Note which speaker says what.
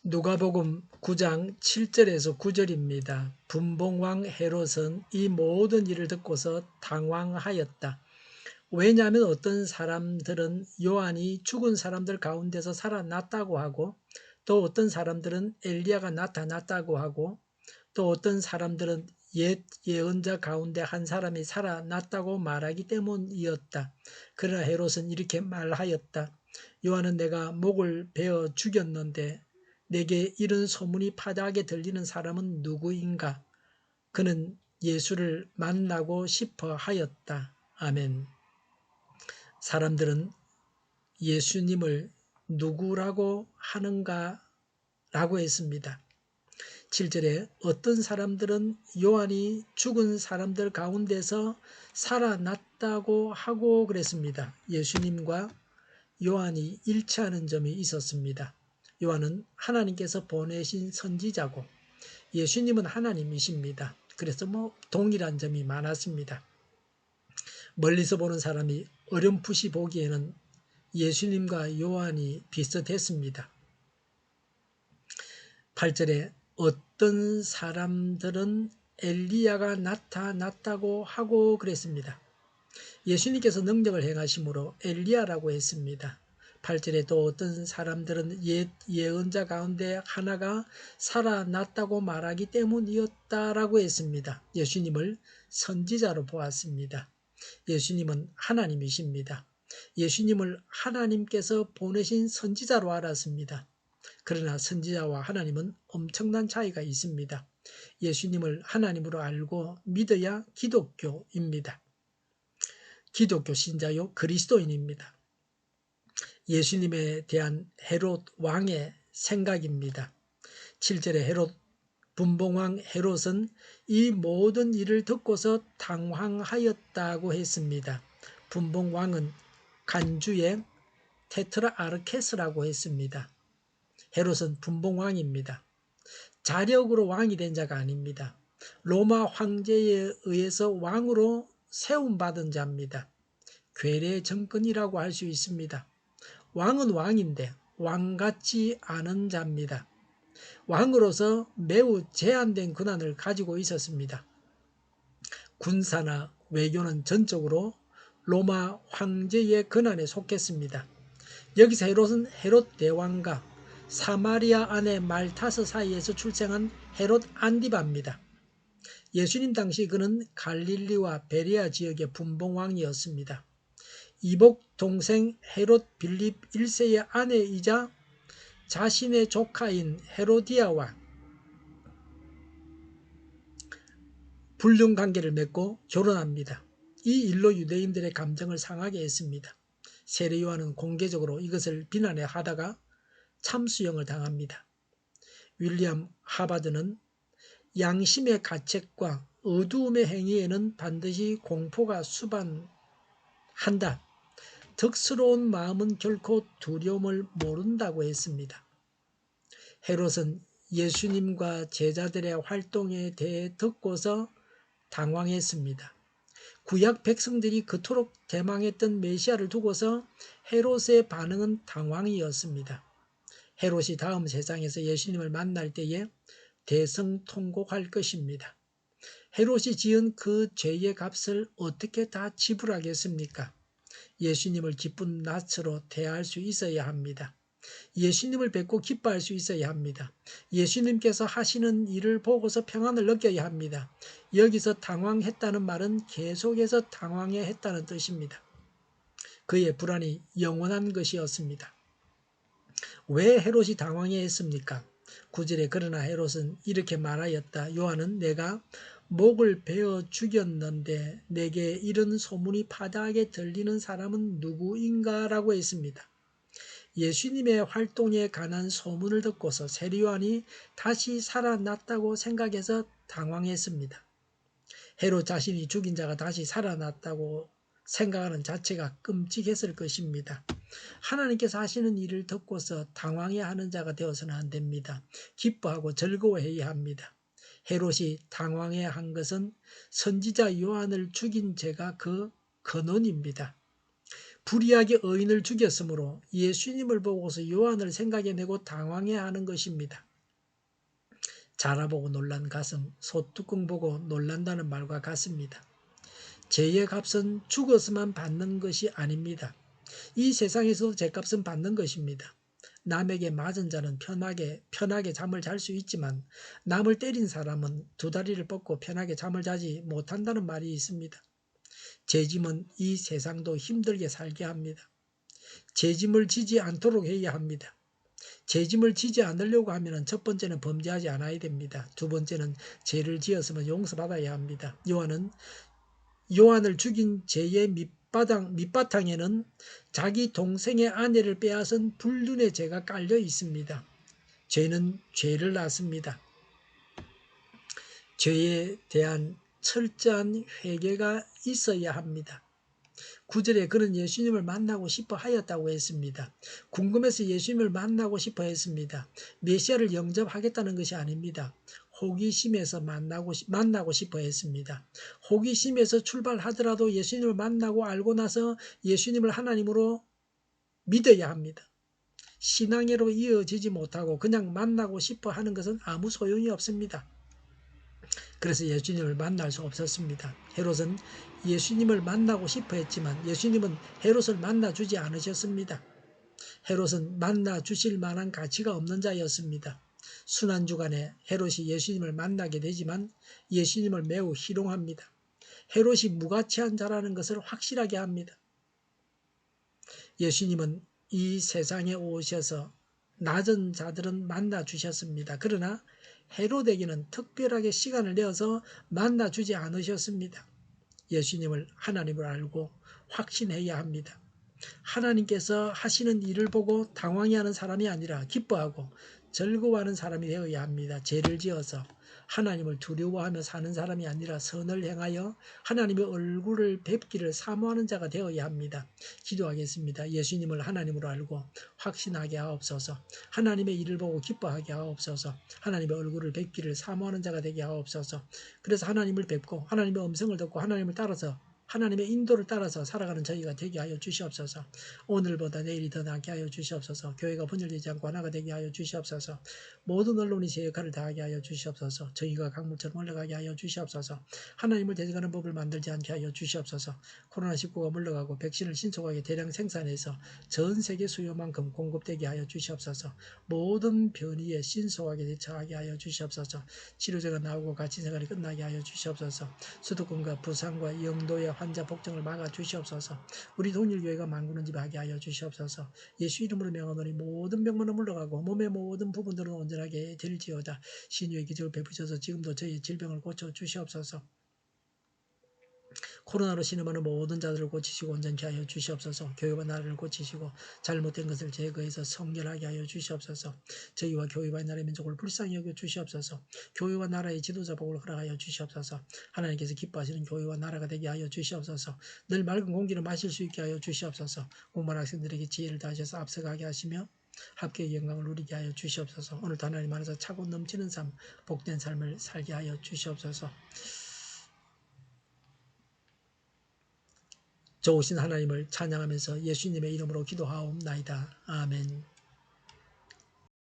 Speaker 1: 누가복음 9장 7절에서 9절입니다. 분봉왕 헤롯은 이 모든 일을 듣고서 당황하였다. 왜냐하면 어떤 사람들은 요한이 죽은 사람들 가운데서 살아났다고 하고, 또 어떤 사람들은 엘리야가 나타났다고 하고, 또 어떤 사람들은 옛 예언자 가운데 한 사람이 살아났다고 말하기 때문이었다. 그러나 헤롯은 이렇게 말하였다. 요한은 내가 목을 베어 죽였는데 내게 이런 소문이 파다하게 들리는 사람은 누구인가? 그는 예수를 만나고 싶어 하였다. 아멘. 사람들은 예수님을 누구라고 하는가? 라고 했습니다. 7절에 어떤 사람들은 요한이 죽은 사람들 가운데서 살아났다고 하고 그랬습니다. 예수님과 요한이 일치하는 점이 있었습니다. 요한은 하나님께서 보내신 선지자고 예수님은 하나님이십니다. 그래서 동일한 점이 많았습니다. 멀리서 보는 사람이 어렴풋이 보기에는 예수님과 요한이 비슷했습니다. 8절에 어떤 사람들은 엘리야가 나타났다고 하고 그랬습니다. 예수님께서 능력을 행하심으로 엘리야라고 했습니다. 8절에 또 어떤 사람들은 옛 예언자 가운데 하나가 살아났다고 말하기 때문이었다라고 했습니다. 예수님을 선지자로 보았습니다. 예수님은 하나님이십니다. 예수님을 하나님께서 보내신 선지자로 알았습니다. 그러나 선지자와 하나님은 엄청난 차이가 있습니다. 예수님을 하나님으로 알고 믿어야 기독교입니다. 기독교 신자요 그리스도인입니다. 예수님에 대한 헤롯 왕의 생각입니다. 7절에 헤롯 분봉왕 헤롯은 이 모든 일을 듣고서 당황하였다고 했습니다. 분봉왕은 간주의 테트라아르케스라고 했습니다. 헤롯은 분봉왕입니다. 자력으로 왕이 된 자가 아닙니다. 로마 황제에 의해서 왕으로 세움받은 자입니다. 괴뢰 정권이라고 할 수 있습니다. 왕은 왕인데 왕 같지 않은 자입니다. 왕으로서 매우 제한된 권한을 가지고 있었습니다. 군사나 외교는 전적으로 로마 황제의 권한에 속했습니다. 여기서 헤롯은 헤롯 대왕과 사마리아 아내 말타스 사이에서 출생한 헤롯 안디바입니다. 예수님 당시 그는 갈릴리와 베레아 지역의 분봉왕이었습니다. 이복 동생 헤롯 빌립 1세의 아내이자 자신의 조카인 헤로디아와 불륜 관계를 맺고 결혼합니다. 이 일로 유대인들의 감정을 상하게 했습니다. 세례 요한은 공개적으로 이것을 비난해 하다가 참수형을 당합니다. 윌리엄 하바드는 양심의 가책과 어두움의 행위에는 반드시 공포가 수반한다. 덕스러운 마음은 결코 두려움을 모른다고 했습니다. 헤롯은 예수님과 제자들의 활동에 대해 듣고서 당황했습니다. 구약 백성들이 그토록 대망했던 메시아를 두고서 헤롯의 반응은 당황이었습니다. 헤롯이 다음 세상에서 예수님을 만날 때에 대성통곡할 것입니다. 헤롯이 지은 그 죄의 값을 어떻게 다 지불하겠습니까? 예수님을 기쁜 낯으로 대할 수 있어야 합니다. 예수님을 뵙고 기뻐할 수 있어야 합니다. 예수님께서 하시는 일을 보고서 평안을 느껴야 합니다. 여기서 당황했다는 말은 계속해서 당황해 했다는 뜻입니다. 그의 불안이 영원한 것이었습니다. 왜 헤롯이 당황해 했습니까? 9절에 그러나 헤롯은 이렇게 말하였다. 요한은 내가 목을 베어 죽였는데 내게 이런 소문이 파다하게 들리는 사람은 누구인가? 라고 했습니다. 예수님의 활동에 관한 소문을 듣고서 세례 요한이 다시 살아났다고 생각해서 당황했습니다. 헤롯 자신이 죽인 자가 다시 살아났다고 생각하는 자체가 끔찍했을 것입니다. 하나님께서 하시는 일을 듣고서 당황해하는 자가 되어서는 안 됩니다. 기뻐하고 즐거워해야 합니다. 헤롯이 당황해한 것은 선지자 요한을 죽인 죄가 그 근원입니다. 불의하게 의인을 죽였으므로 예수님을 보고서 요한을 생각해내고 당황해하는 것입니다. 자라보고 놀란 가슴, 소뚜껑 보고 놀란다는 말과 같습니다. 죄의 값은 죽어서만 받는 것이 아닙니다. 이 세상에서도 죄값은 받는 것입니다. 남에게 맞은 자는 편하게 잠을 잘 수 있지만 남을 때린 사람은 두 다리를 뻗고 편하게 잠을 자지 못한다는 말이 있습니다. 죄짐은 이 세상도 힘들게 살게 합니다. 죄짐을 지지 않도록 해야 합니다. 죄짐을 지지 않으려고 하면 첫 번째는 범죄하지 않아야 됩니다. 두 번째는 죄를 지었으면 용서받아야 합니다. 요한을 죽인 죄의 밑바탕에는 자기 동생의 아내를 빼앗은 불륜의 죄가 깔려 있습니다. 죄는 죄를 낳습니다. 죄에 대한 철저한 회개가 있어야 합니다. 9절에 그는 예수님을 만나고 싶어 하였다고 했습니다. 궁금해서 예수님을 만나고 싶어 했습니다. 메시아를 영접하겠다는 것이 아닙니다. 호기심에서 만나고 싶어 했습니다. 호기심에서 출발하더라도 예수님을 만나고 알고 나서 예수님을 하나님으로 믿어야 합니다. 신앙으로 이어지지 못하고 그냥 만나고 싶어 하는 것은 아무 소용이 없습니다. 그래서 예수님을 만날 수 없었습니다. 헤롯은 예수님을 만나고 싶어 했지만 예수님은 헤롯을 만나주지 않으셨습니다. 헤롯은 만나주실 만한 가치가 없는 자였습니다. 순환주간에 헤롯이 예수님을 만나게 되지만 예수님을 매우 희롱합니다. 헤롯이 무가치한 자라는 것을 확실하게 합니다. 예수님은 이 세상에 오셔서 낮은 자들은 만나주셨습니다. 그러나 헤롯에게는 특별하게 시간을 내어서 만나주지 않으셨습니다. 예수님을 하나님을 알고 확신해야 합니다. 하나님께서 하시는 일을 보고 당황해하는 사람이 아니라 기뻐하고 즐거워하는 사람이 되어야 합니다. 죄를 지어서 하나님을 두려워하며 사는 사람이 아니라 선을 행하여 하나님의 얼굴을 뵙기를 사모하는 자가 되어야 합니다. 기도하겠습니다. 예수님을 하나님으로 알고 확신하게 하옵소서. 하나님의 일을 보고 기뻐하게 하옵소서. 하나님의 얼굴을 뵙기를 사모하는 자가 되게 하옵소서. 그래서 하나님을 뵙고 하나님의 음성을 듣고 하나님을 따라서 하나님의 인도를 따라서 살아가는 저희가 되게 하여 주시옵소서. 오늘보다 내일이 더 낫게 하여 주시옵소서. 교회가 분열되지 않고 하나가 되게 하여 주시옵소서. 모든 언론이 제 역할을 다하게 하여 주시옵소서. 저희가 강물처럼 흘러가게 하여 주시옵소서. 하나님을 대적하는 법을 만들지 않게 하여 주시옵소서. 코로나19가 물러가고 백신을 신속하게 대량 생산해서 전 세계 수요만큼 공급되게 하여 주시옵소서. 모든 변이에 신속하게 대처하게 하여 주시옵소서. 치료제가 나오고 가치생활이 끝나게 하여 주시옵소서. 수도권과 부산과 영도의 환자 복종을 막아 주시옵소서. 우리 동일교회가 만구는 집 하게 하여 주시옵소서. 예수 이름으로 명하노니 모든 병만은 물러가고 몸의 모든 부분들은 온전하게 될지어다. 신유의 기적을 베푸셔서 지금도 저희 질병을 고쳐 주시옵소서. 코로나로 신음하는 모든 자들을 고치시고 온전케 하여 주시옵소서. 교회와 나라를 고치시고 잘못된 것을 제거해서 성결하게 하여 주시옵소서. 저희와 교회와 나라의 민족을 불쌍히 여겨 주시옵소서. 교회와 나라의 지도자 복을 허락하여 주시옵소서. 하나님께서 기뻐하시는 교회와 나라가 되게 하여 주시옵소서. 늘 맑은 공기를 마실 수 있게 하여 주시옵소서. 공부한 학생들에게 지혜를 다하셔서 앞서가게 하시며 합계의 영광을 누리게 하여 주시옵소서. 오늘도 하나님 안에서 차고 넘치는 삶, 복된 삶을 살게 하여 주시옵소서. 좋으신 하나님을 찬양하면서 예수님의 이름으로 기도하옵나이다. 아멘.